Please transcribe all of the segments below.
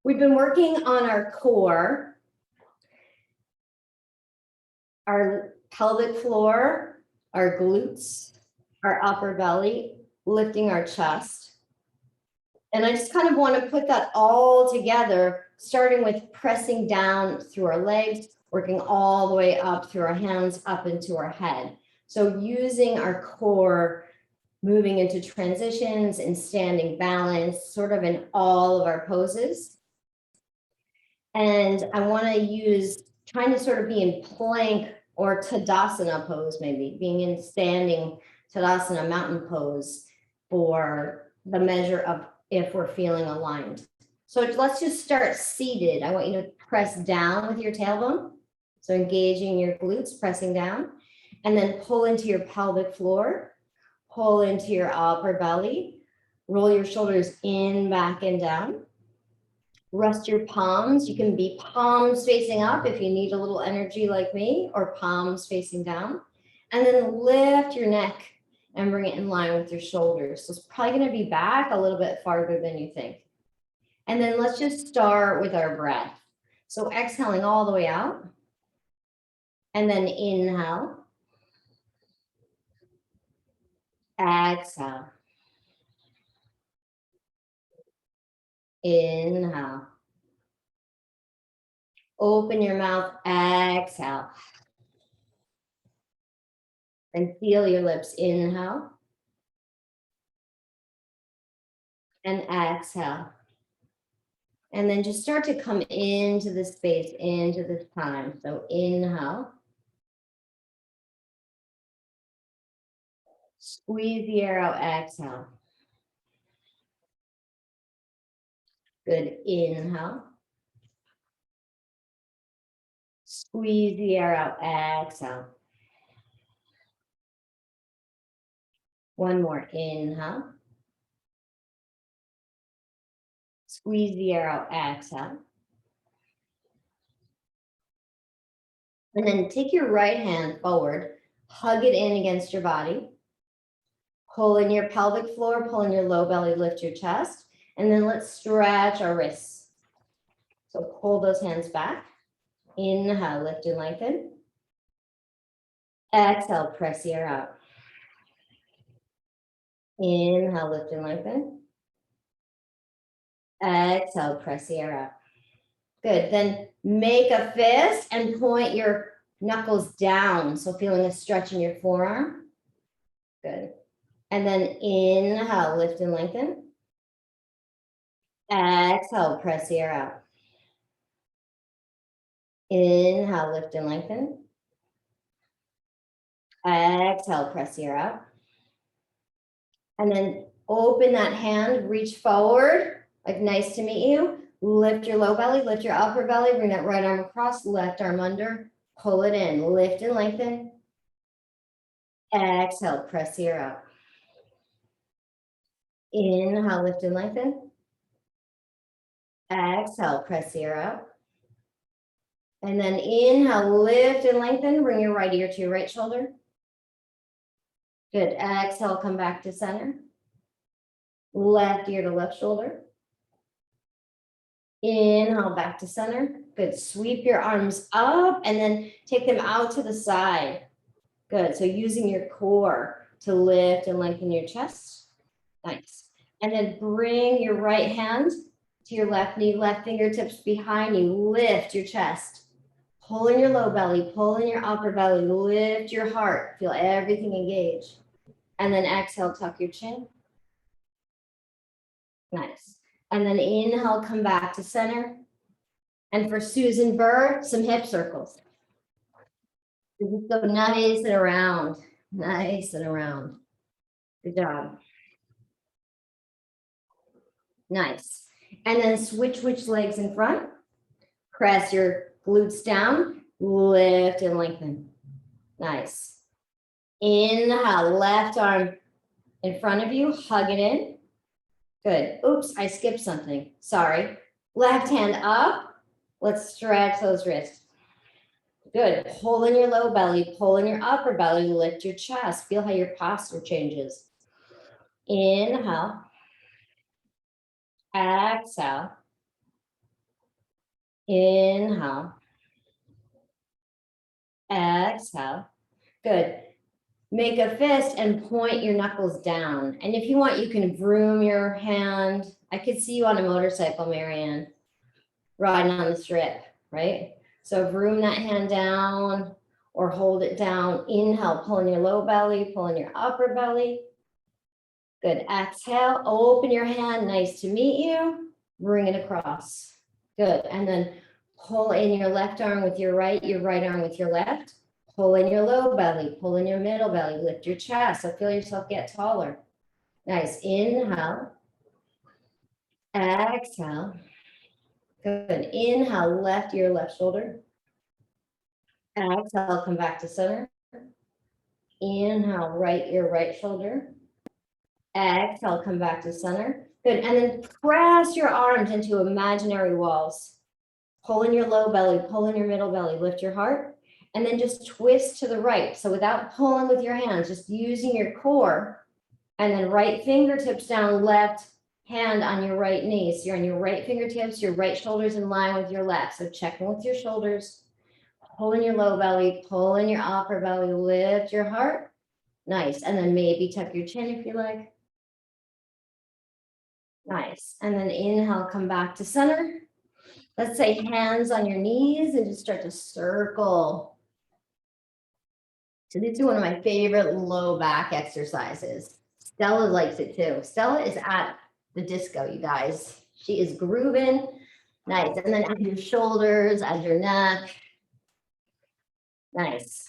We've been working on our core, our pelvic floor, our glutes, our upper belly, lifting our chest. And I just kind of want to put that all together, starting with pressing down through our legs, working all the way up through our hands, up into our head. So using our core, moving into transitions and standing balance, sort of in all of our poses. And I want to use, trying to sort of be in plank or Tadasana pose, maybe being in standing Tadasana mountain pose for the measure of if we're feeling aligned. So let's just start seated. I want you to press down with your tailbone. So engaging your glutes, pressing down, and then pull into your pelvic floor, pull into your upper belly, roll your shoulders in, back, and down. Rest your palms. You can be palms facing up if you need a little energy like me, or palms facing down. And then lift your neck and bring it in line with your shoulders. So it's probably going to be back a little bit farther than you think. And then let's just start with our breath. So exhaling all the way out. And then inhale. Exhale. Inhale. Open your mouth, exhale. And feel your lips, inhale. And exhale. And then just start to come into the space, into this time. So inhale. Squeeze the air out, exhale. Good, inhale. Squeeze the air out, exhale. One more, inhale. Squeeze the air out, exhale. And then take your right hand forward, hug it in against your body. Pull in your pelvic floor, pull in your low belly, lift your chest. And then let's stretch our wrists. So pull those hands back. Inhale, lift and lengthen. Exhale, press the air out. Inhale, lift and lengthen. Exhale, press the air out. Good, then make a fist and point your knuckles down. So feeling a stretch in your forearm. Good. And then inhale, lift and lengthen. Exhale, press the air out. Inhale, lift and lengthen. Exhale, press the air out. And then open that hand, reach forward, like nice to meet you. Lift your low belly, lift your upper belly, bring that right arm across, left arm under, pull it in, lift and lengthen. Exhale, press the air out. Inhale, lift and lengthen. Exhale, press the air out. And then inhale, lift and lengthen, bring your right ear to your right shoulder. Good, exhale, come back to center. Left ear to left shoulder. Inhale, back to center. Good, sweep your arms up and then take them out to the side. Good, so using your core to lift and lengthen your chest. Nice. And then bring your right hand to your left knee, left fingertips behind you. Lift your chest. Pull in your low belly, pull in your upper belly, lift your heart. Feel everything engage. And then exhale, tuck your chin. Nice. And then inhale, come back to center. And for Susan Burr, some hip circles. Just go nice and around, nice and around. Good job. Nice. And then switch which legs in front. Press your glutes down, lift and lengthen. Nice. Inhale, left arm in front of you, hug it in. Good. Oops, I skipped something. Sorry. Left hand up. Let's stretch those wrists. Good. Pull in your low belly, pull in your upper belly, lift your chest. Feel how your posture changes. Inhale. Exhale. Inhale. Exhale. Good. Make a fist and point your knuckles down. And if you want, you can vroom your hand. I could see you on a motorcycle, Marianne, riding on the strip, right? So vroom that hand down or hold it down. Inhale, pulling your low belly, pulling your upper belly. Good. Exhale, open your hand. Nice to meet you. Bring it across. Good. And then pull in your left arm with your right arm with your left. Pull in your low belly, pull in your middle belly, lift your chest. So feel yourself get taller. Nice. Inhale. Exhale. Good. Inhale, left your left shoulder. Exhale, come back to center. Inhale, right your right shoulder. Exhale, come back to center. Good. And then press your arms into imaginary walls. Pull in your low belly, pull in your middle belly, lift your heart, and then just twist to the right. So without pulling with your hands, just using your core, and then right fingertips down, left hand on your right knee. So you're on your right fingertips, your right shoulder's in line with your left. So check in with your shoulders, pull in your low belly, pull in your upper belly, lift your heart. Nice. And then maybe tuck your chin if you like. Nice. And then inhale, come back to center. Let's say hands on your knees and just start to circle. So this is one of my favorite low back exercises. Stella likes it too. Stella is at the disco, you guys. She is grooving. Nice. And then add your shoulders, add your neck. Nice.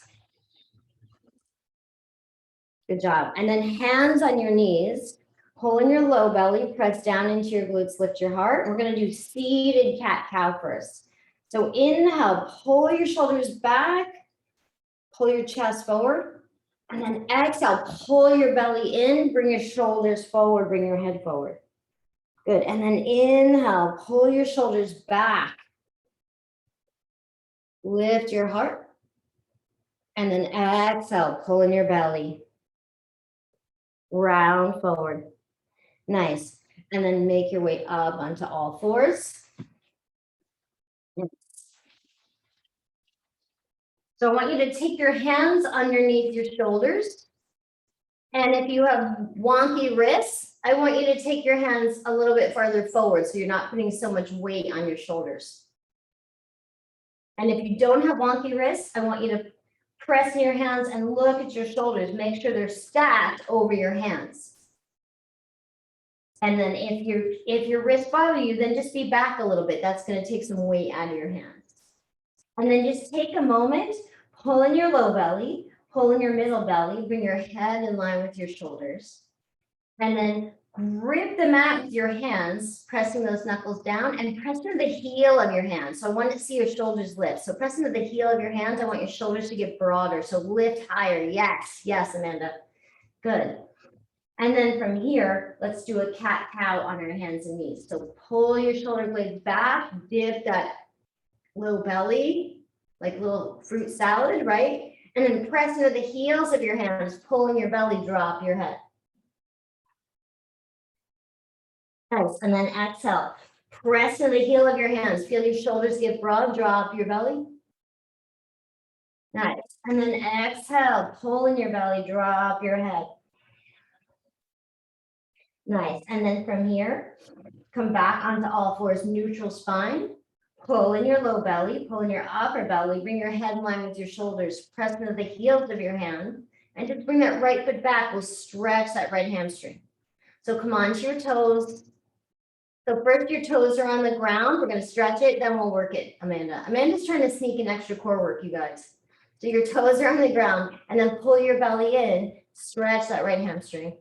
Good job. And then hands on your knees. Pull in your low belly, press down into your glutes, lift your heart. We're going to do seated cat-cow first. So inhale, pull your shoulders back, pull your chest forward, and then exhale, pull your belly in, bring your shoulders forward, bring your head forward. Good. And then inhale, pull your shoulders back, lift your heart, and then exhale, pull in your belly, round forward. Nice. And then make your way up onto all fours. So I want you to take your hands underneath your shoulders. And if you have wonky wrists, I want you to take your hands a little bit farther forward so you're not putting so much weight on your shoulders. And if you don't have wonky wrists, I want you to press in your hands and look at your shoulders. Make sure they're stacked over your hands. And then if your wrists bother you, then just be back a little bit. That's going to take some weight out of your hands. And then just take a moment, pull in your low belly, pull in your middle belly, bring your head in line with your shoulders. And then grip the mat with your hands, pressing those knuckles down, and press into the heel of your hands. So I want to see your shoulders lift. So press into the heel of your hands. I want your shoulders to get broader. So lift higher. Yes, yes, Amanda. Good. And then from here, let's do a cat-cow on our hands and knees. So pull your shoulder blades back, dip that low belly, like a little fruit salad, right? And then press into the heels of your hands, pull in your belly, drop your head. Nice. And then exhale. Press into the heel of your hands. Feel your shoulders get broad, drop your belly. Nice. And then exhale, pull in your belly, drop your head. Nice. And then from here, come back onto all fours, neutral spine. Pull in your low belly, pull in your upper belly, bring your head in line with your shoulders, press into the heels of your hand, and just bring that right foot back. We'll stretch that right hamstring. So come on to your toes. So first your toes are on the ground. We're going to stretch it, then we'll work it, Amanda. Amanda's trying to sneak in extra core work, you guys. So your toes are on the ground, and then pull your belly in, stretch that right hamstring.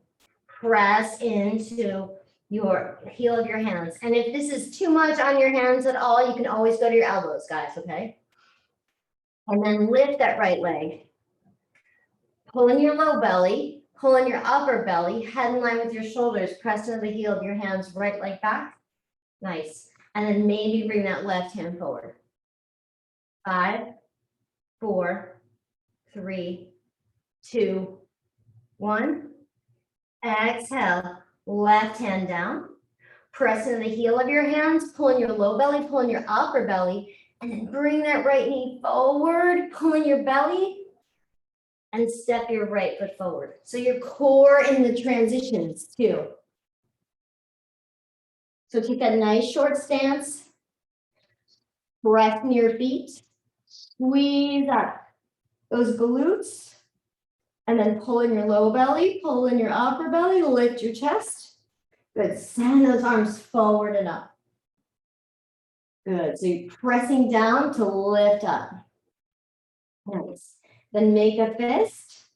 Press into your heel of your hands. And if this is too much on your hands at all, you can always go to your elbows, guys, okay? And then lift that right leg. Pull in your low belly, pull in your upper belly, head in line with your shoulders, press into the heel of your hands, right leg back. Nice. And then maybe bring that left hand forward. 5, 4, 3, 2, 1. Exhale, left hand down. pressing the heel of your hands, pulling your low belly, pulling your upper belly, and then bring that right knee forward, pulling your belly, and step your right foot forward. So your core in the transitions too. So take that nice short stance, press in your feet, squeeze up those glutes, and then pull in your low belly, pull in your upper belly, lift your chest. Good, send those arms forward and up. Good, so you're pressing down to lift up. Nice. Then make a fist.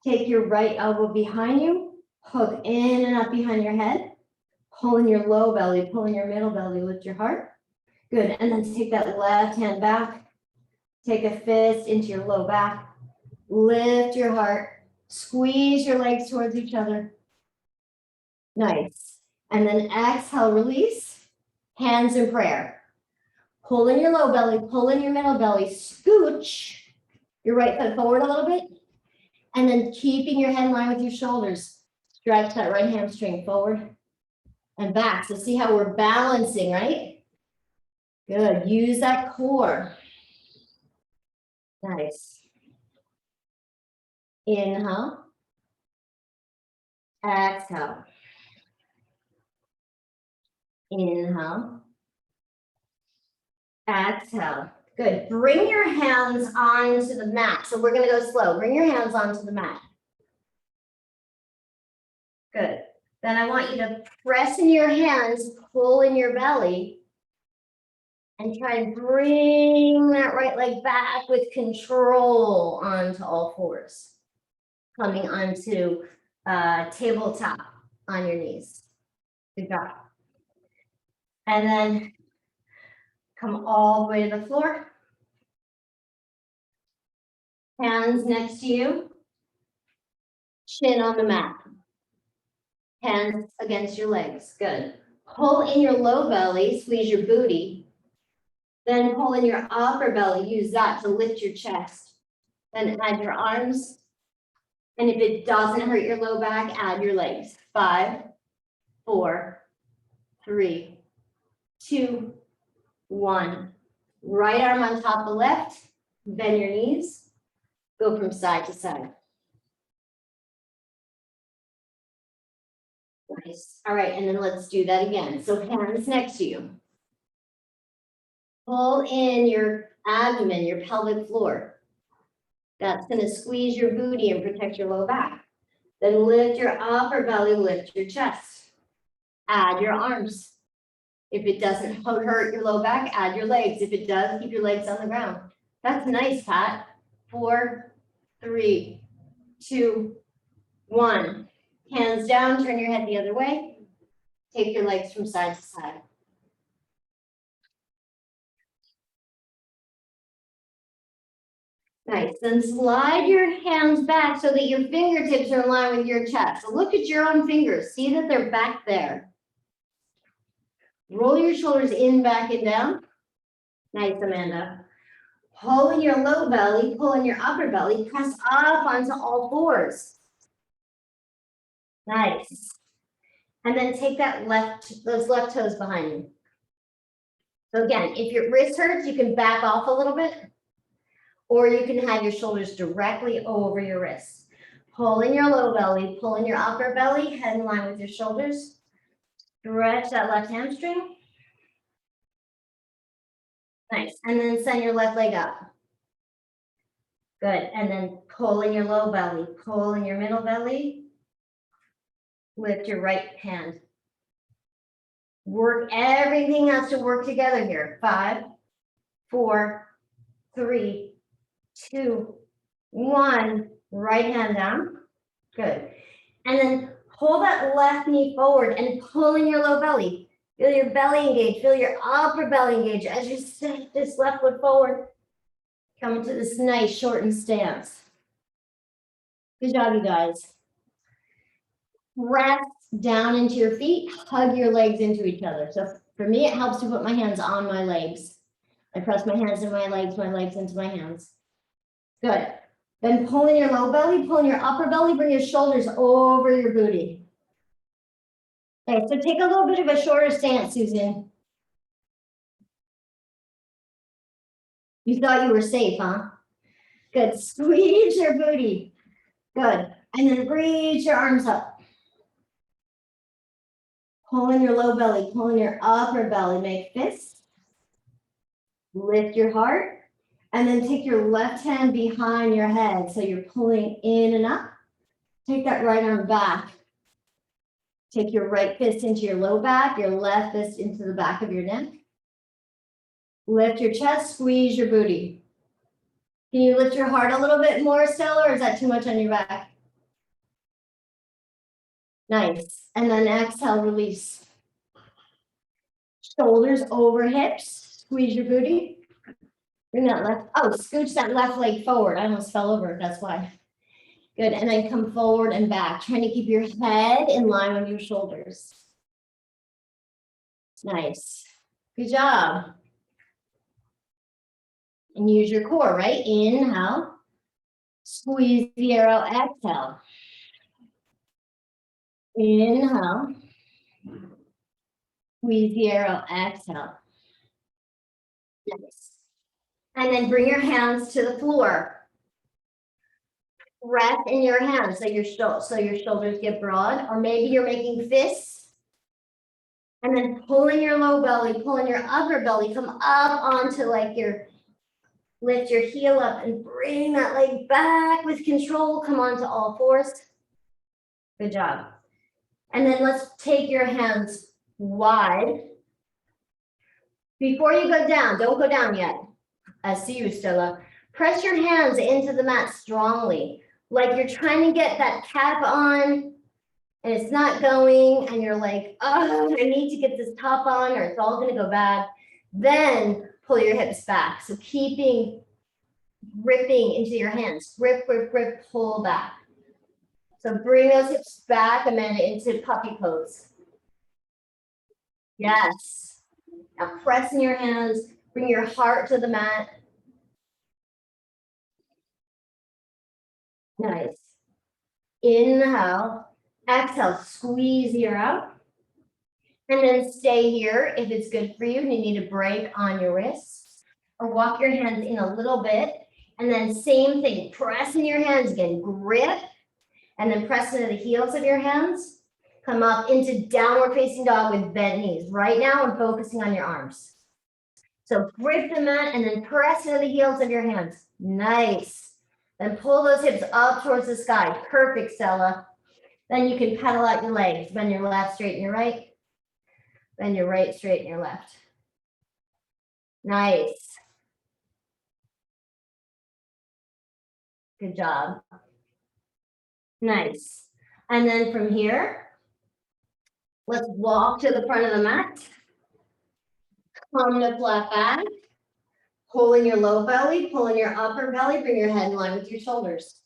Take your right elbow behind you, hook in and up behind your head. Pull in your low belly, pull in your middle belly, lift your heart. Good, and then take that left hand back. Take a fist into your low back. Lift your heart. Squeeze your legs towards each other. Nice. And then exhale, release. Hands in prayer. Pull in your low belly, pull in your middle belly, scooch your right foot forward a little bit. And then keeping your head in line with your shoulders. Stretch that right hamstring forward and back. So see how we're balancing, right? Good. Use that core. Nice. Inhale. Exhale. Inhale. Exhale. Good. Bring your hands onto the mat. So we're going to go slow. Bring your hands onto the mat. Good. Then I want you to press in your hands, pull in your belly, and try and bring that right leg back with control onto all fours. Coming onto tabletop on your knees. Good job. And then come all the way to the floor. Hands next to you. Chin on the mat. Hands against your legs. Good. Pull in your low belly, squeeze your booty. Then pull in your upper belly, use that to lift your chest. Then add your arms. And if it doesn't hurt your low back, add your legs. 5, 4, 3, 2, 1. Right arm on top of left. Bend your knees. Go from side to side. Nice. All right, and then let's do that again. So hands next to you. Pull in your abdomen, your pelvic floor. That's going to squeeze your booty and protect your low back. Then lift your upper belly, lift your chest. Add your arms. If it doesn't hurt your low back, add your legs. If it does, keep your legs on the ground. That's nice, Pat. 4, 3, 2, 1. Hands down, turn your head the other way. Take your legs from side to side. Nice, then slide your hands back so that your fingertips are in line with your chest. So look at your own fingers, see that they're back there. Roll your shoulders in, back, and down. Nice, Amanda. Pull in your low belly, pull in your upper belly, press up onto all fours. Nice. And then take that those left toes behind you. So again, if your wrist hurts, you can back off a little bit, or you can have your shoulders directly over your wrists. Pull in your low belly, pull in your upper belly, head in line with your shoulders. Stretch that left hamstring. Nice, and then send your left leg up. Good, and then pull in your low belly, pull in your middle belly. Lift your right hand. Work, everything has to work together here. 5, 4, 3, 2, 1. Right hand down. Good. And then pull that left knee forward and pull in your low belly. Feel your belly engage. Feel your upper belly engage as you step this left foot forward. Come into this nice shortened stance. Good job, you guys. Press down into your feet, hug your legs into each other. So for me, it helps to put my hands on my legs. I press my hands into my legs into my hands. Good. Then pull in your low belly, pull in your upper belly, bring your shoulders over your booty. Okay, so take a little bit of a shorter stance, Susan. You thought you were safe, huh? Good. Squeeze your booty. Good. And then reach your arms up. Pull in your low belly, pull in your upper belly, make fists. Lift your heart. And then take your left hand behind your head. So you're pulling in and up. Take that right arm back. Take your right fist into your low back, your left fist into the back of your neck. Lift your chest, squeeze your booty. Can you lift your heart a little bit more, Stella, or is that too much on your back? Nice. And then exhale, release. Shoulders over hips, squeeze your booty. Bring that left, oh, scooch that left leg forward. I almost fell over, that's why. Good, and then come forward and back, trying to keep your head in line with your shoulders. Nice, good job. And use your core, right? Inhale, squeeze the arrow, exhale. Inhale, squeeze the arrow, exhale. Nice. And then bring your hands to the floor. Press in your hands so your shoulders get broad, or maybe you're making fists. And then pulling your low belly, pulling your upper belly, come up onto like lift your heel up and bring that leg back with control. Come onto all fours. Good job. And then let's take your hands wide. Before you go down, don't go down yet. I see you, Stella. Press your hands into the mat strongly, like you're trying to get that cap on and it's not going and you're like, oh, I need to get this top on or it's all gonna go bad. Then pull your hips back. So gripping into your hands, grip, grip, grip, pull back. So bring those hips back, Amanda, into puppy pose. Yes. Now press in your hands, bring your heart to the mat. Nice. Inhale, exhale, squeeze the air out. And then stay here if it's good for you and you need a break on your wrists. Or walk your hands in a little bit. And then same thing, press in your hands again, grip. And then press into the heels of your hands. Come up into downward facing dog with bent knees. Right now I'm focusing on your arms. So grip the mat and then press into the heels of your hands. Nice. Then pull those hips up towards the sky. Perfect, Stella. Then you can pedal out your legs. Bend your left, straighten your right. Bend your right, straighten your left. Nice. Good job. Nice. And then from here, let's walk to the front of the mat. Come to flat back. Pulling your low belly, pulling your upper belly, bring your head in line with your shoulders.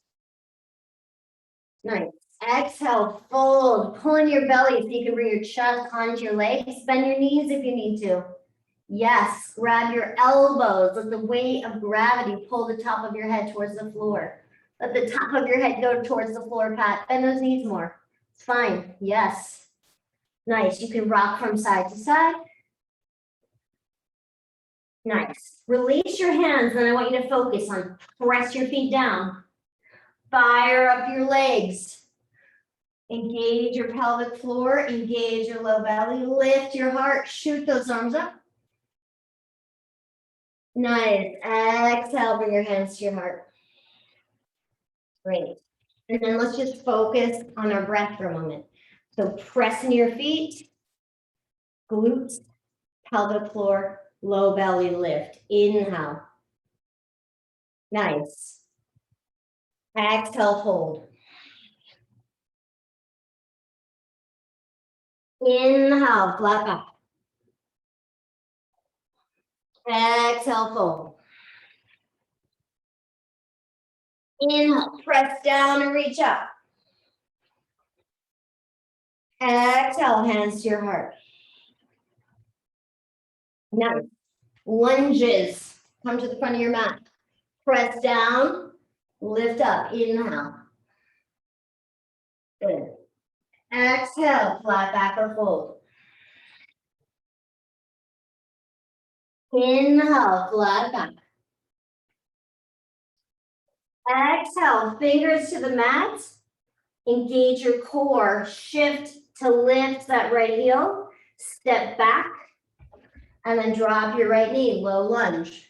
Nice. Exhale, fold, pulling your belly so you can bring your chest onto your legs. Bend your knees if you need to. Yes, grab your elbows. Let the weight of gravity pull the top of your head towards the floor. Let the top of your head go towards the floor, Pat. Bend those knees more. It's fine. Yes. Nice. You can rock from side to side. Nice. Release your hands, and I want you to focus on press your feet down. Fire up your legs. Engage your pelvic floor, engage your low belly, lift your heart, shoot those arms up. Nice. Exhale, bring your hands to your heart. Great. And then let's just focus on our breath for a moment. So press into your feet, glutes, pelvic floor, low belly lift. Inhale. Nice. Exhale, hold. Inhale, flat back. Exhale, fold. Inhale, press down and reach up. Exhale, hands to your heart. Now, lunges. Come to the front of your mat. Press down, lift up, inhale. Good. Exhale, flat back or fold. Inhale, flat back. Exhale, fingers to the mat. Engage your core. Shift to lift that right heel. Step back. And then drop your right knee, low lunge.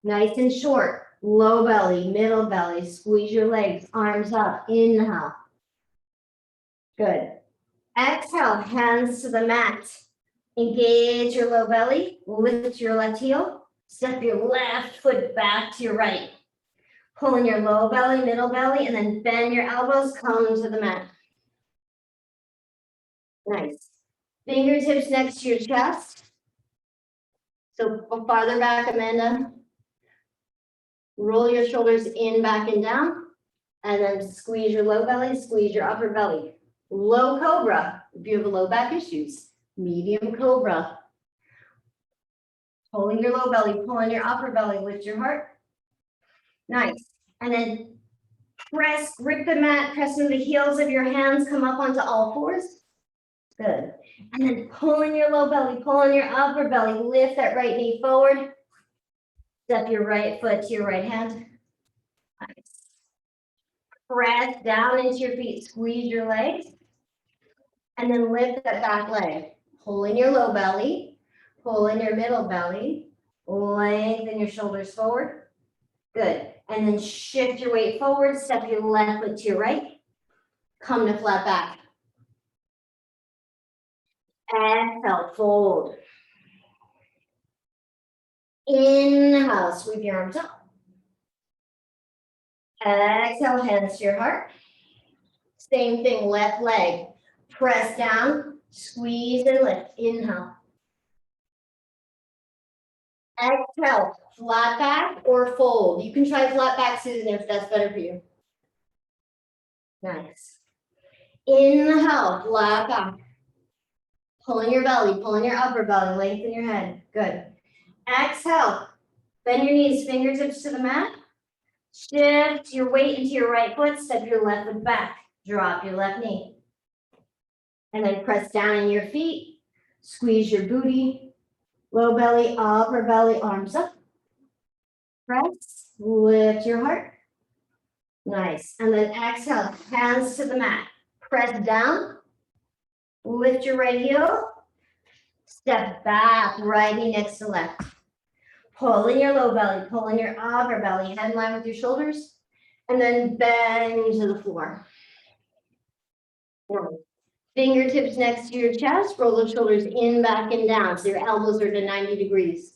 Nice and short. Low belly, middle belly. Squeeze your legs, arms up. Inhale. Good. Exhale, hands to the mat. Engage your low belly. Lift your left heel. Step your left foot back to your right. Pull in your low belly, middle belly, and then bend your elbows, come to the mat. Nice. Fingertips next to your chest. So farther back, Amanda. Roll your shoulders in, back, and down. And then squeeze your low belly, squeeze your upper belly. Low cobra, if you have low back issues. Medium cobra. Pulling your low belly, pulling your upper belly, lift your heart. Nice. And then press, grip the mat, press into the heels of your hands, come up onto all fours. Good. And then pull in your low belly, pull in your upper belly, lift that right knee forward. Step your right foot to your right hand. Nice. Press down into your feet, squeeze your legs. And then lift that back leg. Pull in your low belly, pull in your middle belly, lengthen your shoulders forward. Good. And then shift your weight forward, step your left foot to your right. Come to flat back. Exhale, fold. Inhale, sweep your arms up. Exhale, hands to your heart. Same thing, left leg. Press down, squeeze and lift. Inhale. Exhale, flat back or fold. You can try flat back, Susan, if that's better for you. Nice. Inhale, flat back. Pulling your belly, pulling your upper belly, lengthen your head. Good. Exhale, bend your knees, fingertips to the mat. Shift your weight into your right foot, step your left foot back. Drop your left knee. And then press down in your feet. Squeeze your booty. Low belly, upper belly, arms up. Press, lift your heart. Nice. And then exhale, hands to the mat. Press down. Lift your right heel. Step back, right knee next to left. Pull in your low belly, pull in your upper belly, head in line with your shoulders. And then bend to the floor. Fingertips next to your chest, roll the shoulders in, back, and down. So your elbows are to 90 degrees.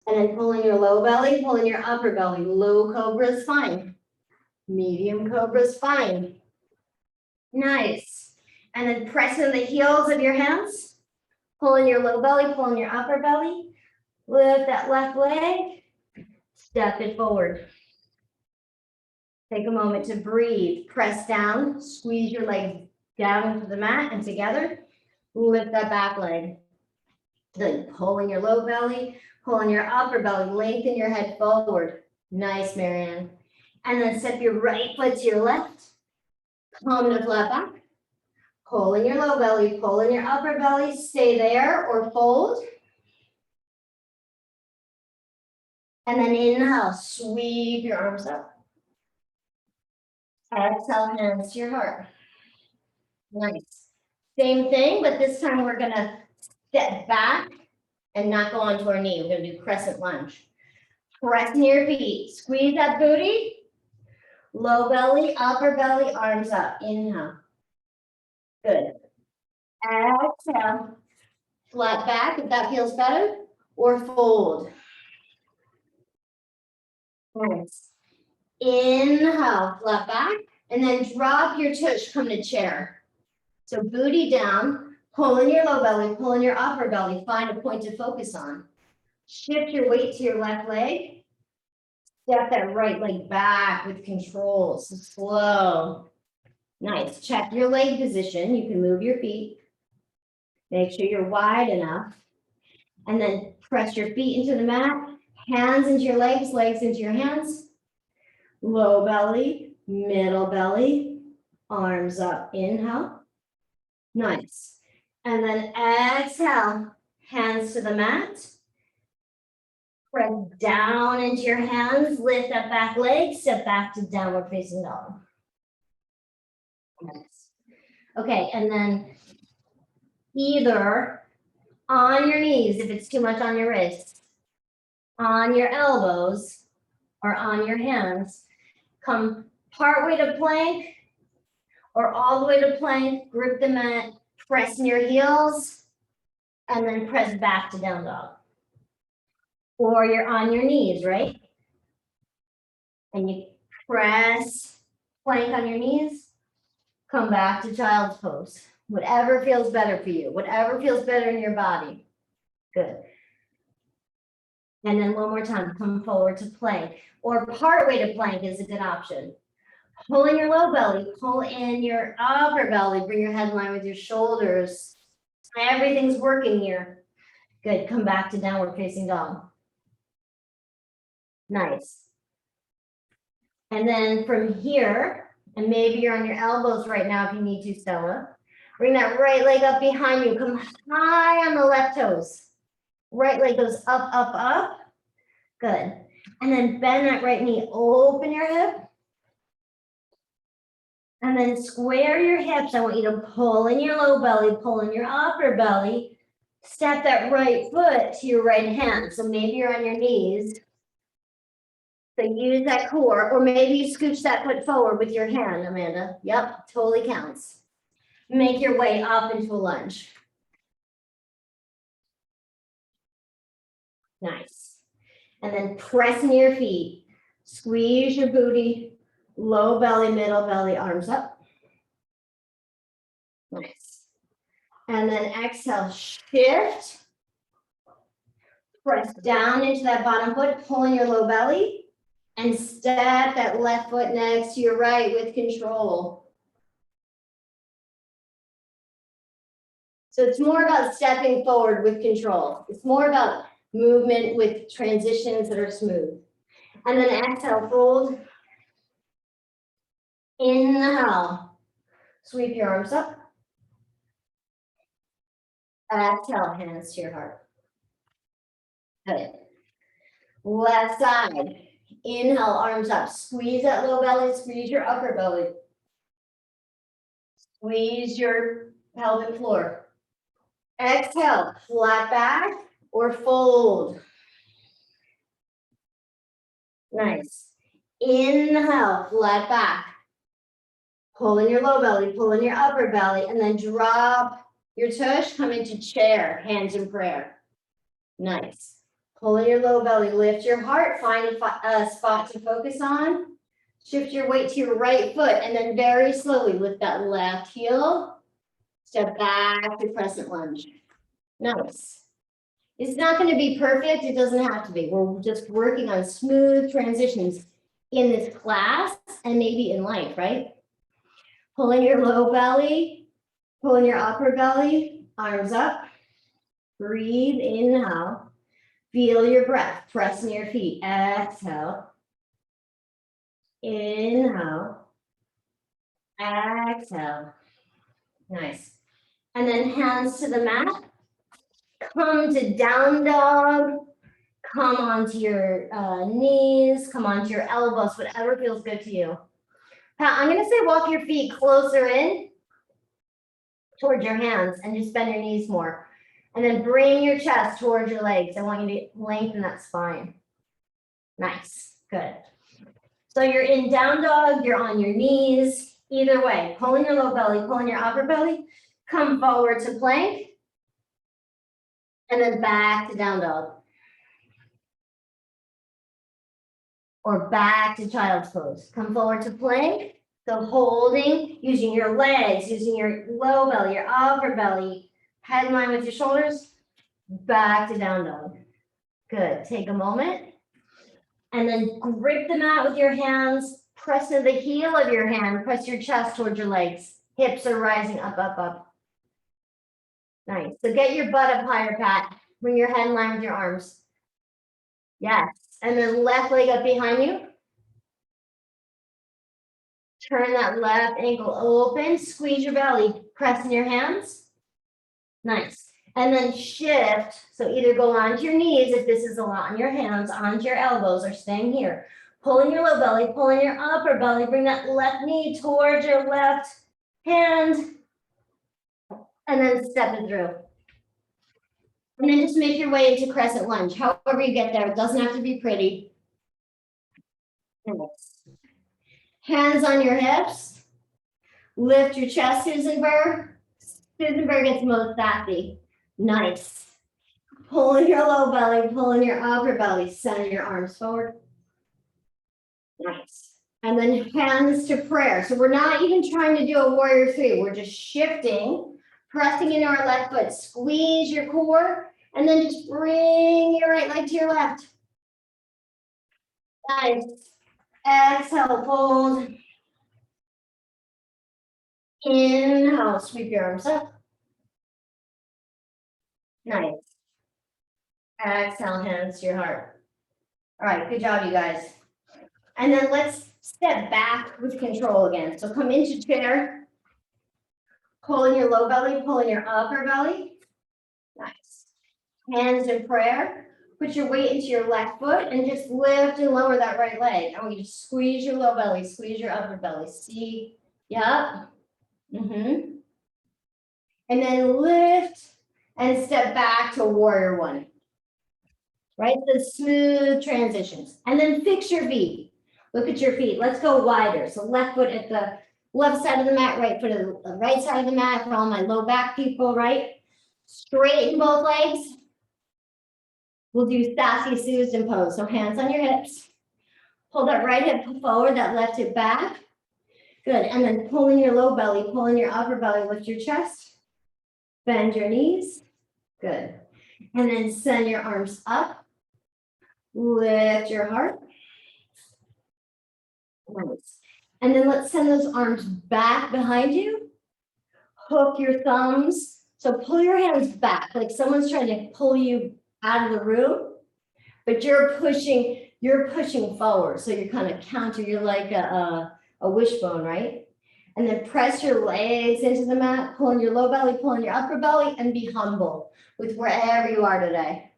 And then pull in your low belly, pull in your upper belly. Low cobra is fine. Medium cobra is fine. Nice. And then press in the heels of your hands. Pull in your low belly, pull in your upper belly. Lift that left leg. Step it forward. Take a moment to breathe. Press down, squeeze your legs down into the mat and together. Lift that back leg. Then pull in your low belly, pull in your upper belly, lengthen your head forward. Nice, Marianne. And then step your right foot to your left. Come to flat back. Pull in your low belly, pull in your upper belly. Stay there or fold. And then inhale, sweep your arms up. Exhale, hands to your heart. Nice. Same thing, but this time we're gonna step back and not go onto our knee. We're gonna do crescent lunge. Press near your feet. Squeeze that booty. Low belly, upper belly, arms up. Inhale. Good. Exhale. Flat back if that feels better, or fold. Nice. Inhale, flat back, and then drop your tush, come to chair. So booty down, pull in your low belly, pull in your upper belly, find a point to focus on. Shift your weight to your left leg. Step that right leg back with control, so slow. Nice, check your leg position. You can move your feet. Make sure you're wide enough. And then press your feet into the mat, hands into your legs into your hands. Low belly, middle belly, arms up, inhale. Nice. And then exhale, hands to the mat. Press down into your hands, lift that back leg, step back to downward facing dog. Nice. Okay, and then either on your knees, if it's too much on your wrists, on your elbows, or on your hands, come part way to plank, or all the way to plank, grip the mat, press in your heels, and then press back to down dog. Or you're on your knees, right? And you press plank on your knees, come back to child's pose. Whatever feels better for you, whatever feels better in your body. Good. And then one more time, come forward to plank, or part way to plank is a good option. Pull in your low belly, pull in your upper belly, bring your head in line with your shoulders. Everything's working here. Good, come back to downward facing dog. Nice. And then from here, and maybe you're on your elbows right now if you need to, Stella. Bring that right leg up behind you. Come high on the left toes. Right leg goes up, up, up. Good. And then bend that right knee, open your hip. And then square your hips. I want you to pull in your low belly, pull in your upper belly. Step that right foot to your right hand. So maybe you're on your knees. So use that core, or maybe you scooch that foot forward with your hand, Amanda. Yep, totally counts. Make your way up into a lunge. Nice. And then press into your feet. Squeeze your booty, low belly, middle belly, arms up. Nice. And then exhale, shift. Press down into that bottom foot, pull in your low belly, and step that left foot next to your right with control. So it's more about stepping forward with control. It's more about movement with transitions that are smooth. And then exhale, fold. Inhale, sweep your arms up. Exhale, hands to your heart. Good. Left side. Inhale, arms up. Squeeze that low belly, squeeze your upper belly. Squeeze your pelvic floor. Exhale, flat back or fold. Nice. Inhale, flat back. Pull in your low belly, pull in your upper belly, and then drop your tush, come into chair, hands in prayer. Nice. Pull in your low belly, lift your heart, find a spot to focus on. Shift your weight to your right foot, and then very slowly lift that left heel. Step back to crescent lunge. Nice. It's not going to be perfect. It doesn't have to be. We're just working on smooth transitions in this class and maybe in life, right? Pull in your low belly, pull in your upper belly, arms up. Breathe, inhale. Feel your breath. Press in your feet. Exhale. Inhale. Exhale. Nice. And then hands to the mat. Come to down dog. Come onto your knees. Come onto your elbows, whatever feels good to you. Pat, I'm going to say walk your feet closer in towards your hands and just bend your knees more. And then bring your chest towards your legs. I want you to lengthen that spine. Nice. Good. So you're in down dog. You're on your knees. Either way, pull in your low belly, pull in your upper belly. Come forward to plank. And then back to down dog. Or back to child's pose. Come forward to plank. So holding, using your legs, using your low belly, your upper belly, head in line with your shoulders, back to down dog. Good. Take a moment. And then grip the mat with your hands. Press to the heel of your hand. Press your chest towards your legs. Hips are rising up, up, up. Nice. So get your butt up higher, Pat. Bring your head in line with your arms. Yes. And then left leg up behind you. Turn that left ankle open, squeeze your belly, press in your hands. Nice. And then shift. So either go onto your knees if this is a lot on your hands, onto your elbows, or staying here. Pull in your low belly, pull in your upper belly, bring that left knee towards your left hand, and then step it through. And then just make your way into crescent lunge. However you get there, it doesn't have to be pretty. Hands on your hips. Lift your chest, Susan Burr. Susan Burr gets most sassy. Nice. Pull in your low belly, pull in your upper belly, send your arms forward. Nice. And then hands to prayer. So we're not even trying to do a warrior three. We're just shifting, pressing into our left foot. Squeeze your core, and then just bring your right leg to your left. Nice. Exhale, fold. Inhale, sweep your arms up. Nice. Exhale, hands to your heart. All right, good job, you guys. And then let's step back with control again. So come into chair. Pull in your low belly, pull in your upper belly. Nice. Hands in prayer. Put your weight into your left foot and just lift and lower that right leg. I want you to squeeze your low belly, squeeze your upper belly. See? Yep. And then lift and step back to warrior one. Right? The smooth transitions. And then fix your feet. Look at your feet. Let's go wider. So left foot at the left side of the mat, right foot at the right side of the mat for all my low back people, right? Straighten both legs. We'll do sassy Susan pose. So hands on your hips. Pull that right hip forward, that left hip back. Good. And then pull in your low belly, pull in your upper belly, lift your chest. Bend your knees. Good. And then send your arms up. Lift your heart. Nice. And then let's send those arms back behind you. Hook your thumbs. So pull your hands back, like someone's trying to pull you out of the room, but you're pushing forward. So you're kind of counter, you're like a wishbone, right? And then press your legs into the mat, pull in your low belly, pull in your upper belly, and be humble with wherever you are today.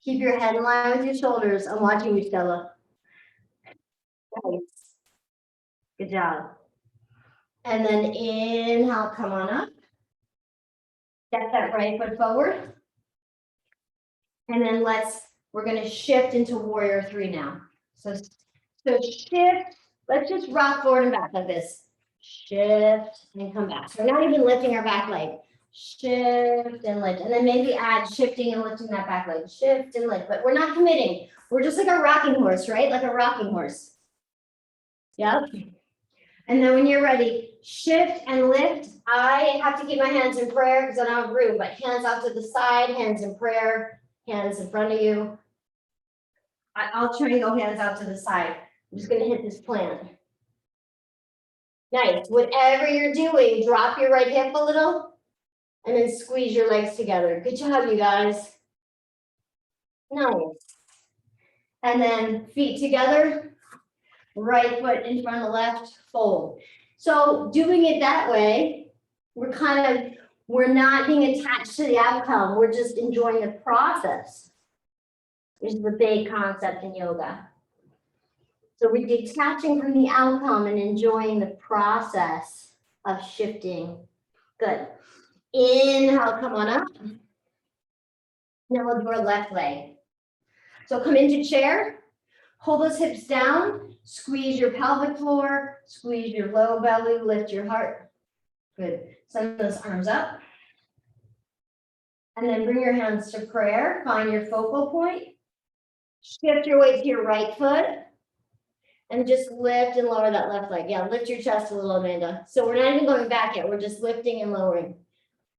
Keep your head in line with your shoulders. I'm watching you, Stella. Nice. Good job. And then inhale, come on up. Step that right foot forward. And then we're going to shift into warrior three now. So shift, let's just rock forward and back like this. Shift and come back. So we're not even lifting our back leg. Shift and lift. And then maybe add shifting and lifting that back leg. Shift and lift, but we're not committing. We're just like a rocking horse, right? Like a rocking horse. Yep. And then when you're ready, shift and lift. I have to keep my hands in prayer because I don't have room, but hands out to the side, hands in prayer, hands in front of you. I'll try and go hands out to the side. I'm just going to hit this plant. Nice. Whatever you're doing, drop your right hip a little and then squeeze your legs together. Good job, you guys. Nice. And then feet together, right foot in front of the left, fold. So doing it that way, we're not being attached to the outcome. We're just enjoying the process, which is the big concept in yoga. So we're detaching from the outcome and enjoying the process of shifting. Good. Inhale, come on up. Now we'll do our left leg. So come into chair, hold those hips down, squeeze your pelvic floor, squeeze your low belly, lift your heart. Good. Send those arms up. And then bring your hands to prayer. Find your focal point. Shift your weight to your right foot. And just lift and lower that left leg. Yeah, lift your chest a little, Amanda. So we're not even going back yet. We're just lifting and lowering.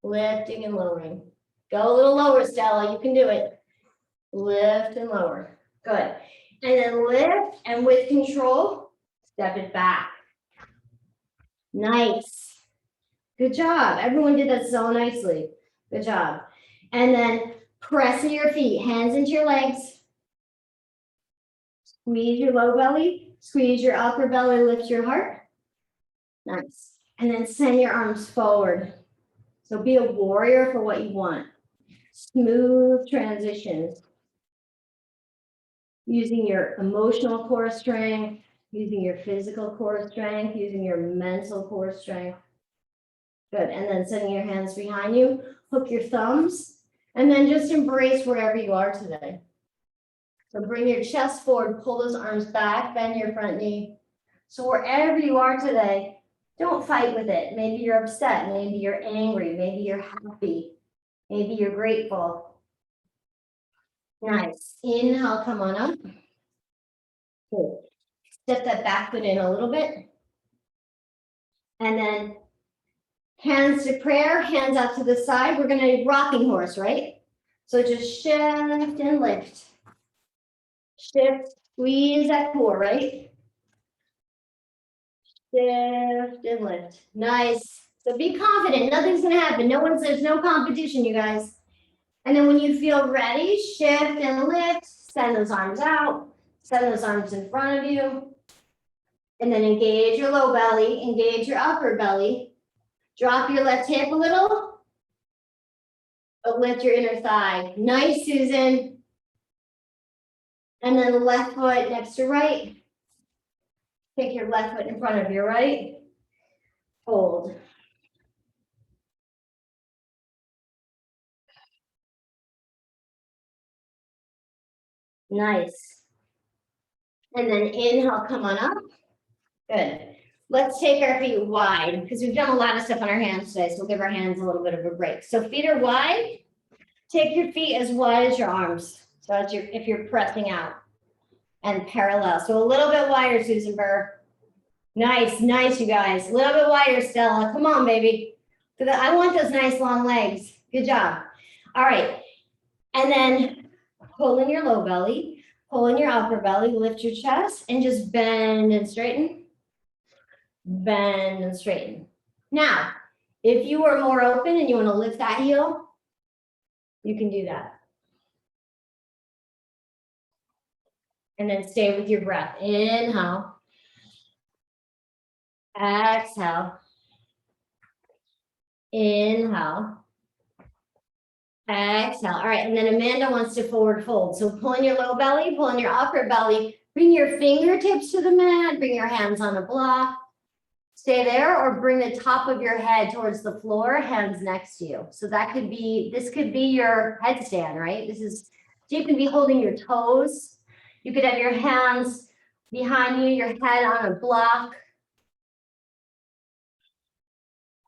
Lifting and lowering. Go a little lower, Stella. You can do it. Lift and lower. Good. And then lift and with control, step it back. Nice. Good job. Everyone did that so nicely. Good job. And then press into your feet, hands into your legs. Squeeze your low belly, squeeze your upper belly, lift your heart. Nice. And then send your arms forward. So be a warrior for what you want. Smooth transitions. Using your emotional core strength, using your physical core strength, using your mental core strength. Good. And then sending your hands behind you, hook your thumbs, and then just embrace wherever you are today. So bring your chest forward, pull those arms back, bend your front knee. So wherever you are today, don't fight with it. Maybe you're upset, maybe you're angry, maybe you're happy, maybe you're grateful. Nice. Inhale, come on up. Good. Step that back foot in a little bit. And then hands to prayer, hands out to the side. We're going to rocking horse, right? So just shift and lift. Shift, squeeze that core, right? Shift and lift. Nice. So be confident. Nothing's going to happen. There's no competition, you guys. And then when you feel ready, shift and lift. Send those arms out. Send those arms in front of you. And then engage your low belly. Engage your upper belly. Drop your left hip a little. But lift your inner thigh. Nice, Susan. And then the left foot next to right. Take your left foot in front of your right. Hold. Nice. And then inhale, come on up. Good. Let's take our feet wide because we've done a lot of stuff on our hands today. So we'll give our hands a little bit of a break. So feet are wide. Take your feet as wide as your arms. So as if you're pressing out and parallel. So a little bit wider, Susan Burr. Nice, nice, you guys. A little bit wider, Stella. Come on, baby. I want those nice long legs. Good job. All right. And then pull in your low belly, pull in your upper belly, lift your chest, and just bend and straighten. Bend and straighten. Now, if you are more open and you want to lift that heel, you can do that. And then stay with your breath. Inhale. Exhale. Inhale. Exhale. All right. And then Amanda wants to forward fold. So pull in your low belly, pull in your upper belly, bring your fingertips to the mat, bring your hands on a block. Stay there or bring the top of your head towards the floor, hands next to you. So this could be your headstand, right? So you can be holding your toes. You could have your hands behind you, your head on a block.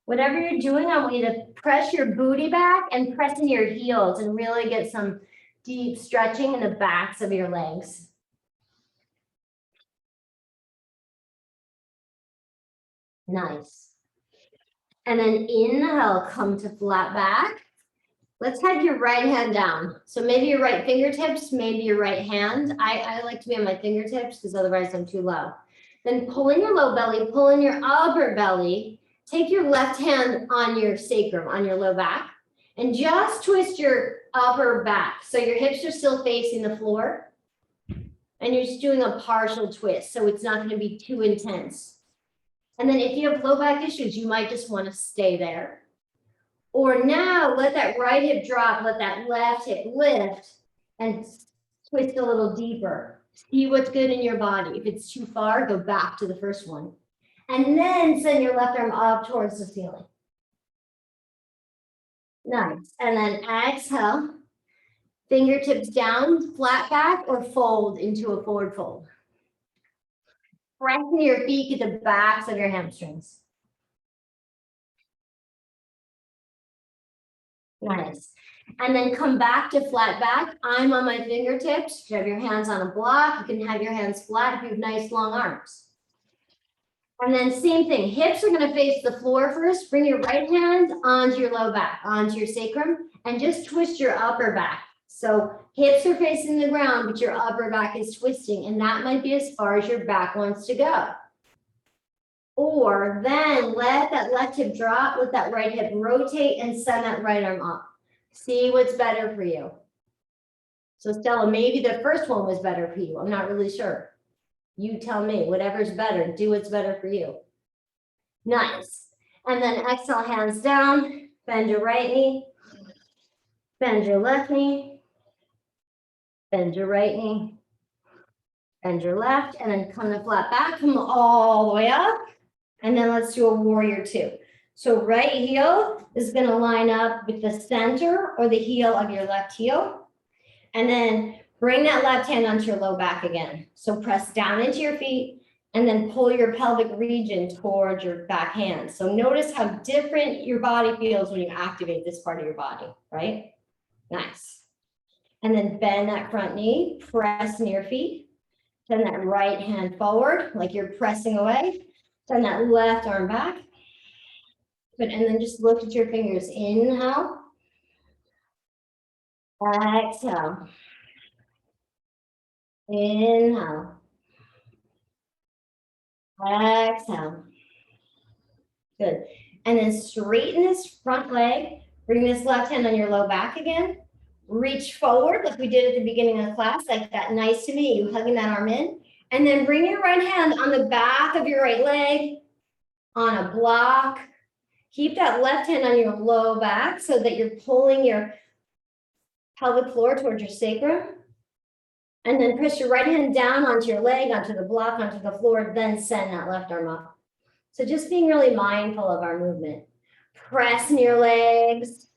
Whatever you're doing, I want you to press your booty back and press in your heels and really get some deep stretching in the backs of your legs. Nice. And then inhale, come to flat back. Let's have your right hand down. So maybe your right fingertips, maybe your right hand. I like to be on my fingertips because otherwise I'm too low. Then pull in your low belly, pull in your upper belly. Take your left hand on your sacrum, on your low back, and just twist your upper back. So your hips are still facing the floor. And you're just doing a partial twist. So it's not going to be too intense. And then if you have low back issues, you might just want to stay there. Or now let that right hip drop, let that left hip lift and twist a little deeper. See what's good in your body. If it's too far, go back to the first one. And then send your left arm up towards the ceiling. Nice. And then exhale. Fingertips down, flat back, or fold into a forward fold. Pressing your feet at the backs of your hamstrings. Nice. And then come back to flat back. I'm on my fingertips. You have your hands on a block. You can have your hands flat if you have nice long arms. And then same thing, hips are going to face the floor first. Bring your right hand onto your low back, onto your sacrum, and just twist your upper back. So hips are facing the ground, but your upper back is twisting, and that might be as far as your back wants to go. Or then let that left hip drop, let that right hip rotate, and send that right arm up. See what's better for you. So Stella, maybe the first one was better for you. I'm not really sure. You tell me, whatever's better, do what's better for you. Nice. And then exhale, hands down, bend your right knee, bend your left knee, bend your right knee, bend your left, and then come to flat back, come all the way up. And then let's do a warrior two. So right heel is gonna line up with the center or the heel of your left heel. And then bring that left hand onto your low back again. So press down into your feet and then pull your pelvic region towards your back hand. So notice how different your body feels when you activate this part of your body, right? Nice. And then bend that front knee, press near your feet. Send that right hand forward, like you're pressing away. Send that left arm back. Good, and then just look at your fingers. Inhale. Exhale. Inhale. Exhale. Good. And then straighten this front leg. Bring this left hand on your low back again. Reach forward like we did at the beginning of the class, like that. Nice to meet you, hugging that arm in. And then bring your right hand on the back of your right leg on a block. Keep that left hand on your low back so that you're pulling your pelvic floor towards your sacrum. And then press your right hand down onto your leg, onto the block, onto the floor, then send that left arm up. So just being really mindful of our movement. Press in your legs.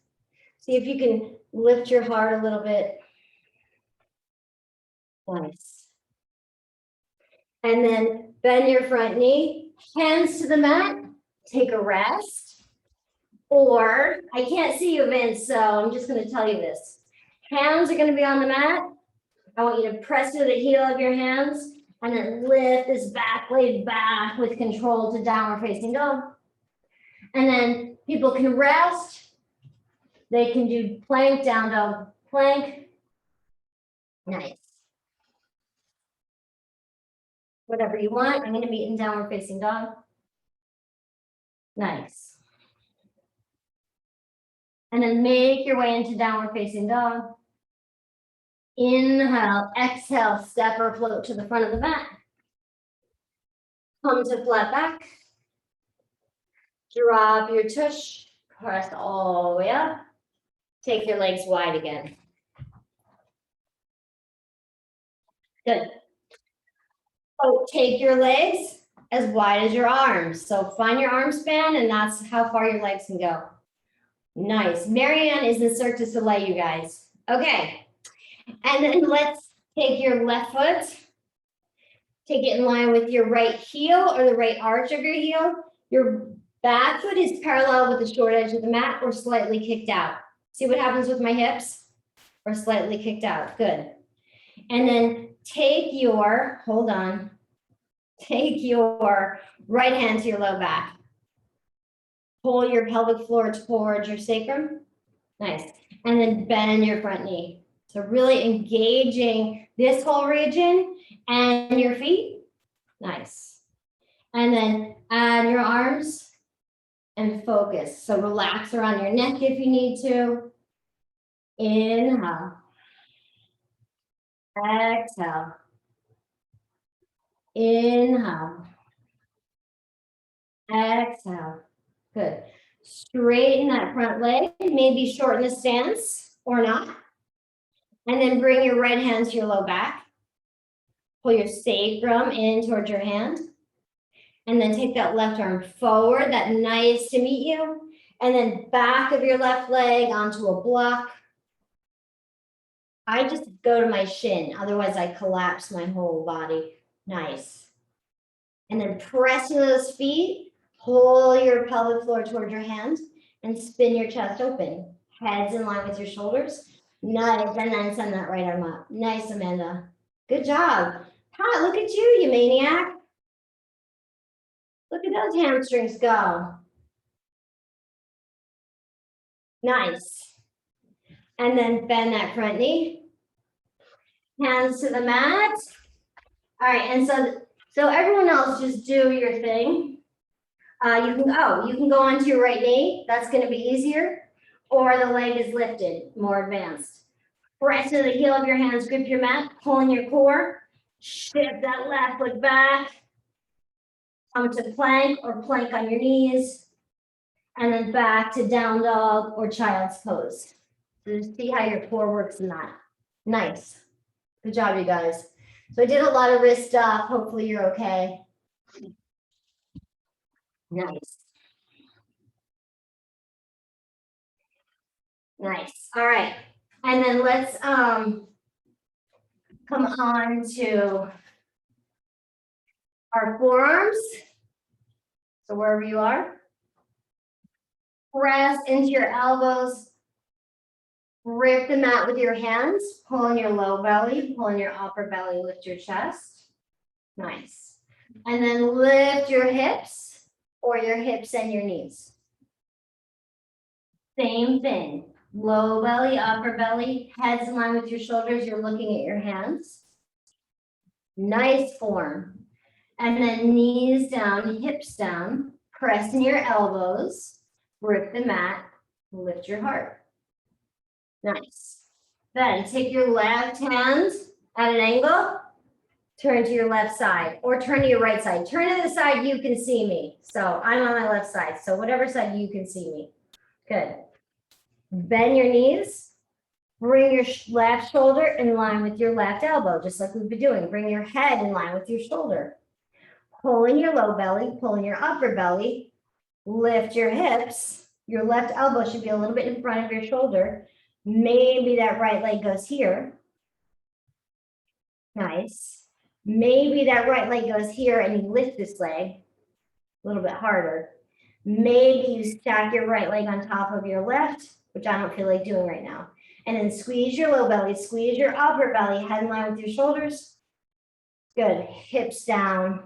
See if you can lift your heart a little bit. Nice. And then bend your front knee, hands to the mat, take a rest. Or, I can't see you, Vince, so I'm just gonna tell you this. Hands are gonna be on the mat. I want you to press to the heel of your hands and then lift this back leg back with control to downward facing dog. And then people can rest. They can do plank, down dog, plank. Nice. Whatever you want. I'm going to be in downward facing dog. Nice. And then make your way into downward facing dog. Inhale, exhale, step or float to the front of the mat. Come to flat back. Drop your tush. Press all the way up. Take your legs wide again. Good. So take your legs as wide as your arms. So find your arm span, and that's how far your legs can go. Nice. Marianne is in Cirque du Soleil, you guys. Okay. And then let's take your left foot. Take it in line with your right heel or the right arch of your heel. Your back foot is parallel with the short edge of the mat or slightly kicked out. See what happens with my hips? Or slightly kicked out. Good. And then take your, hold on, take your right hand to your low back. Pull your pelvic floor towards your sacrum. Nice. And then bend your front knee. So really engaging this whole region and your feet. Nice. And then add your arms and focus. So relax around your neck if you need to. Inhale. Exhale. Inhale. Exhale. Good. Straighten that front leg, maybe shorten the stance or not. And then bring your right hand to your low back. Pull your sacrum in towards your hand. And then take that left arm forward, that nice to meet you. And then back of your left leg onto a block. I just go to my shin, otherwise I collapse my whole body. Nice. And then press into those feet, pull your pelvic floor towards your hand, and spin your chest open. Heads in line with your shoulders. Nice, and then send that right arm up. Nice, Amanda. Good job. Pat, look at you, you maniac. Look at those hamstrings go. Nice. And then bend that front knee. Hands to the mat. All right, and so everyone else just do your thing. You can go onto your right knee. That's going to be easier. Or the leg is lifted, more advanced. Press to the heel of your hands, grip your mat, pull in your core. Shift that left foot back. Come to plank or plank on your knees. And then back to down dog or child's pose. So just see how your core works in that. Nice. Good job, you guys. So I did a lot of wrist stuff. Hopefully you're okay. Nice. Nice. All right. And then let's come on to our forearms. So wherever you are, press into your elbows. Grip the mat with your hands, pull in your low belly, pull in your upper belly, lift your chest. Nice. And then lift your hips or your hips and your knees. Same thing. Low belly, upper belly, heads in line with your shoulders. You're looking at your hands. Nice form. And then knees down, hips down, press in your elbows, grip the mat, lift your heart. Nice. Then take your left hand at an angle, turn to your left side or turn to your right side. Turn to the side you can see me. So I'm on my left side. So whatever side you can see me. Good. Bend your knees. Bring your left shoulder in line with your left elbow, just like we've been doing. Bring your head in line with your shoulder. Pull in your low belly, pull in your upper belly. Lift your hips. Your left elbow should be a little bit in front of your shoulder. Maybe that right leg goes here. Nice. Maybe that right leg goes here and you lift this leg a little bit harder. Maybe you stack your right leg on top of your left, which I don't feel like doing right now. And then squeeze your low belly, squeeze your upper belly, head in line with your shoulders. Good. Hips down.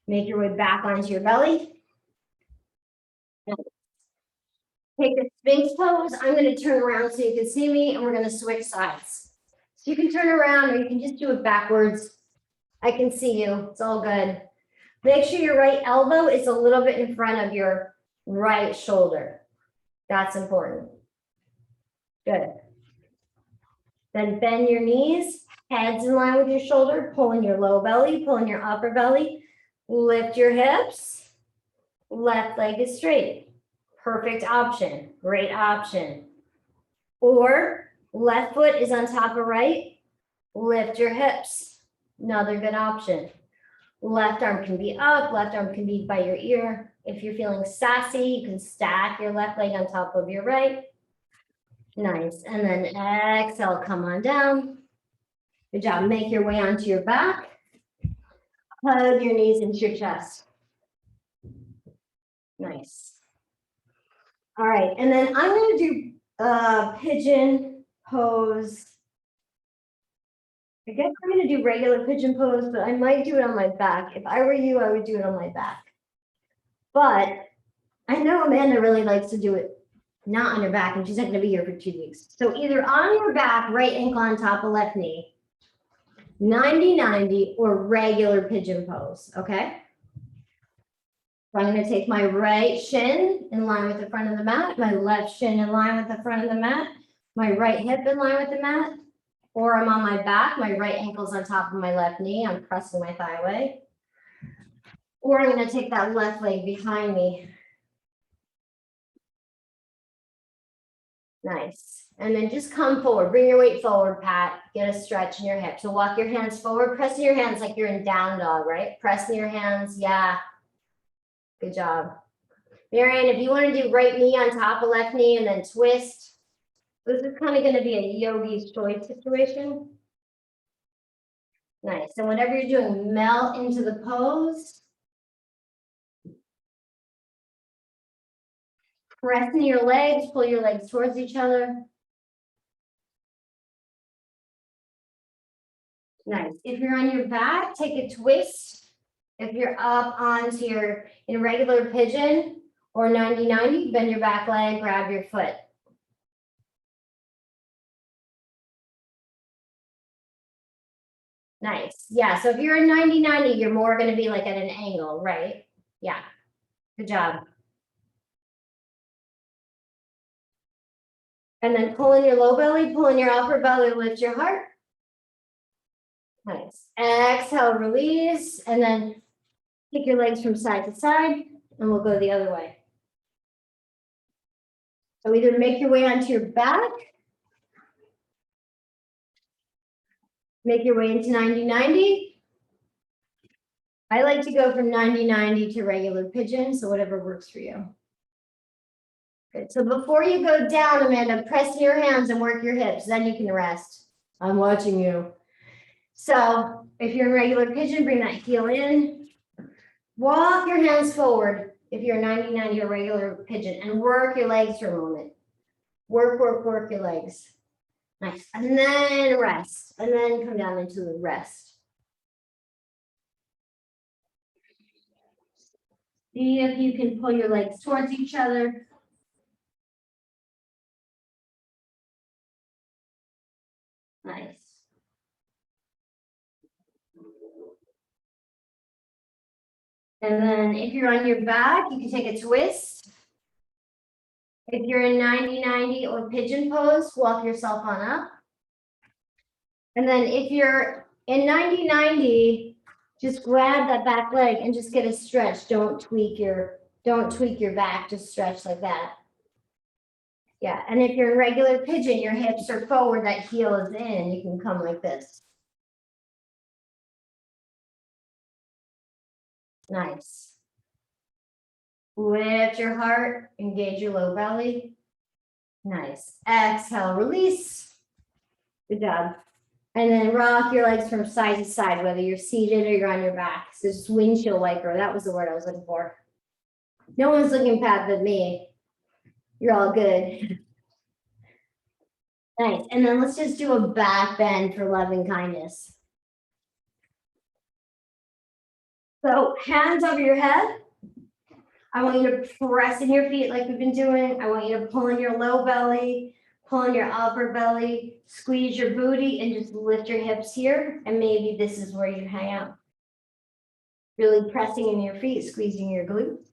Make your way back onto your belly. Take the Sphinx pose. I'm going to turn around so you can see me, and we're going to switch sides. So you can turn around or you can just do it backwards. I can see you. It's all good. Make sure your right elbow is a little bit in front of your right shoulder. That's important. Good. Then bend your knees, heads in line with your shoulder, pull in your low belly, pull in your upper belly, lift your hips, left leg is straight. Perfect option, great option. Or left foot is on top of right, lift your hips, another good option. Left arm can be up, left arm can be by your ear. If you're feeling sassy, you can stack your left leg on top of your right. Nice, and then exhale, come on down. Good job, make your way onto your back. Hug your knees into your chest. Nice. All right, and then I'm gonna do pigeon pose. I guess I'm gonna do regular pigeon pose, but I might do it on my back. If I were you, I would do it on my back. But I know Amanda really likes to do it not on her back, and she's not gonna be here for 2 weeks. So either on your back, right ankle on top of left knee, 90-90 or regular pigeon pose, okay? So I'm going to take my right shin in line with the front of the mat, my left shin in line with the front of the mat, my right hip in line with the mat, or I'm on my back, my right ankle's on top of my left knee, I'm pressing my thigh away. Or I'm going to take that left leg behind me. Nice. And then just come forward, bring your weight forward, Pat, get a stretch in your hips. So walk your hands forward, pressing your hands like you're in down dog, right? Pressing your hands, yeah. Good job. Marianne, if you want to do right knee on top of left knee and then twist, this is kind of going to be a yogi's choice situation. Nice. And whatever you're doing, melt into the pose. Press in your legs, pull your legs towards each other. Nice. If you're on your back, take a twist. If you're up onto your irregular pigeon or 90-90, bend your back leg, grab your foot. Nice. Yeah. So if you're in 90-90, you're more going to be like at an angle, right? Yeah. Good job. And then pull in your low belly, pull in your upper belly, lift your heart. Nice. Exhale, release, and then Take your legs from side to side, and we'll go the other way. So either make your way onto your back, make your way into 90-90. I like to go from 90-90 to regular pigeon, so whatever works for you. Good, so before you go down, Amanda, press your hands and work your hips, then you can rest. I'm watching you. So if you're in regular pigeon, bring that heel in. Walk your hands forward if you're 90-90 or regular pigeon, and work your legs for a moment. Work your legs. Nice, and then rest, and then come down into the rest. See if you can pull your legs towards each other. Nice. And then if you're on your back, you can take a twist. If you're in 90-90 or pigeon pose, walk yourself on up. And then if you're in 90-90, just grab that back leg and just get a stretch. Don't tweak your back, just stretch like that. Yeah, and if you're in regular pigeon, your hips are forward, that heel is in, you can come like this. Nice. Lift your heart, engage your low belly. Nice. Exhale, release. Good job. And then rock your legs from side to side, whether you're seated or you're on your back. So just windshield wiper. That was the word I was looking for. No one's looking bad but me. You're all good. Nice. And then let's just do a back bend for loving kindness. So hands over your head. I want you to press in your feet like we've been doing. I want you to pull in your low belly, pull in your upper belly, squeeze your booty, and just lift your hips here. And maybe this is where you hang out. Really pressing in your feet, squeezing your glutes.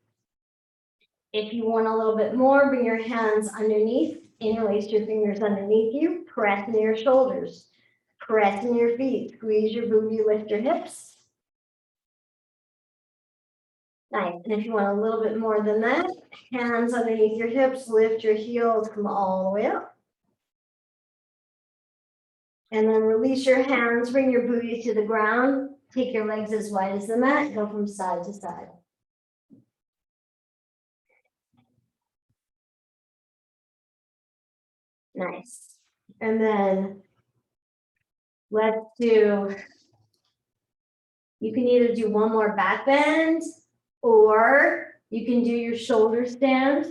If you want a little bit more, bring your hands underneath, interlace your fingers underneath you, press in your shoulders, press in your feet, squeeze your booty, lift your hips. Nice, and if you want a little bit more than that, hands underneath your hips, lift your heels, come all the way up. And then release your hands, bring your booty to the ground, take your legs as wide as the mat, go from side to side. Nice. And then let's do, you can either do one more back bend or you can do your shoulder stand.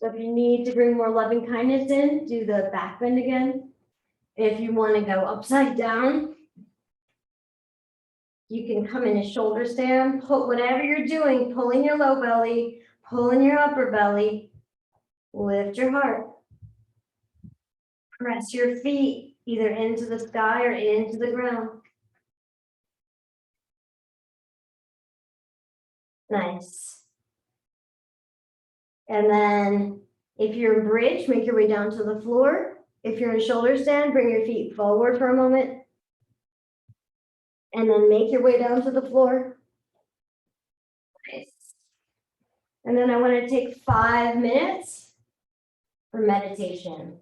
So if you need to bring more loving kindness in, do the back bend again. If you want to go upside down, you can come in a shoulder stand, put whatever you're doing, pull in your low belly, pull in your upper belly, lift your heart. Press your feet either into the sky or into the ground. Nice. And then if you're in bridge, make your way down to the floor. If you're in shoulder stand, bring your feet forward for a moment. And then make your way down to the floor. Nice. And then I want to take 5 minutes for meditation.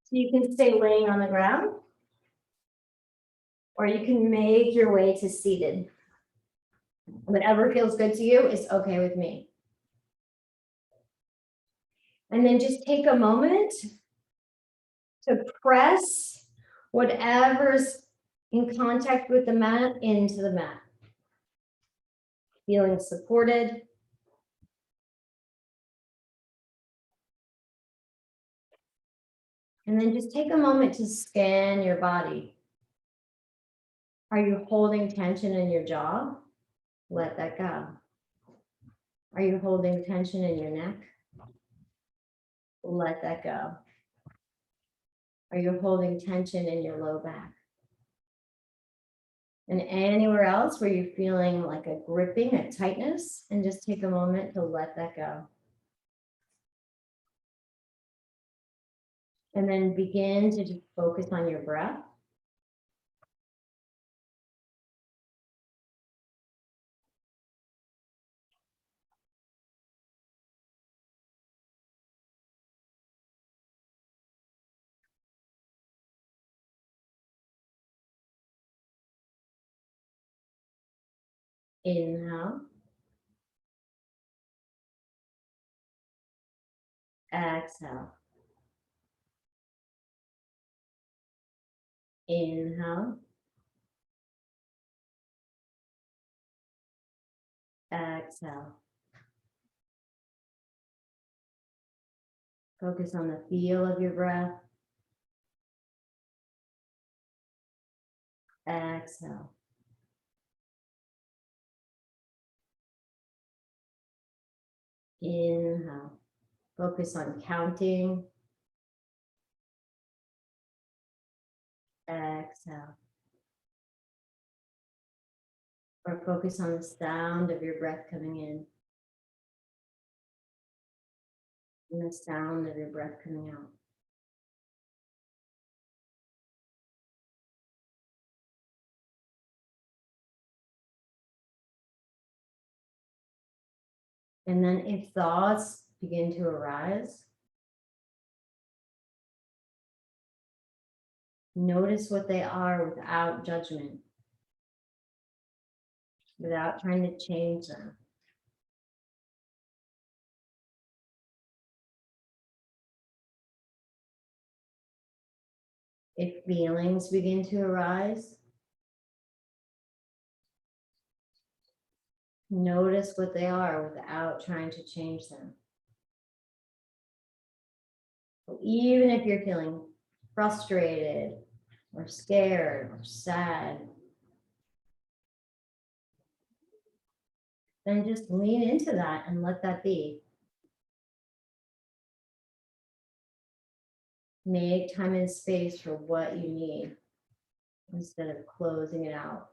So you can stay laying on the ground, or you can make your way to seated. Whatever feels good to you is okay with me. And then just take a moment to press whatever's in contact with the mat into the mat. Feeling supported. And then just take a moment to scan your body. Are you holding tension in your jaw? Let that go. Are you holding tension in your neck? Let that go. Are you holding tension in your low back? And anywhere else where you're feeling like a gripping, a tightness, and just take a moment to let that go. And then begin to just focus on your breath. Inhale. Exhale. Inhale. Exhale. Focus on the feel of your breath. Exhale. Inhale. Focus on counting. Exhale. Or focus on the sound of your breath coming in and the sound of your breath coming out. And then if thoughts begin to arise, notice what they are without judgment, without trying to change them. If feelings begin to arise, notice what they are without trying to change them. So even if you're feeling frustrated or scared or sad, then just lean into that and let that be. Make time and space for what you need instead of closing it out.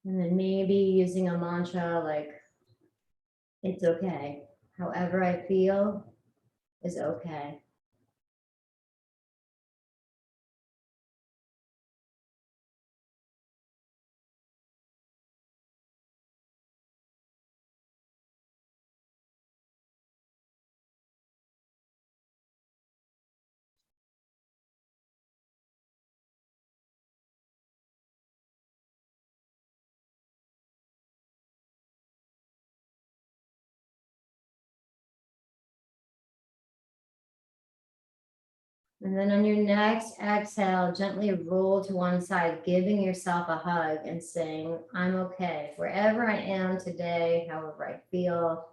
And then maybe using a mantra like, it's okay. However I feel is okay. And then on your next exhale, gently roll to one side, giving yourself a hug and saying, I'm okay. Wherever I am today, however I feel,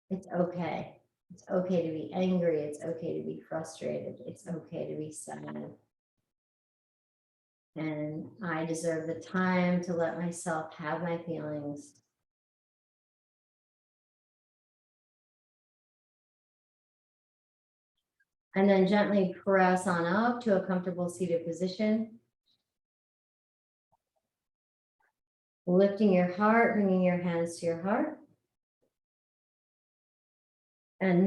it's okay. It's okay to be angry. It's okay to be frustrated. It's okay to be sad. And I deserve the time to let myself have my feelings. And then gently press on up to a comfortable seated position. Lifting your heart, bringing your hands to your heart. And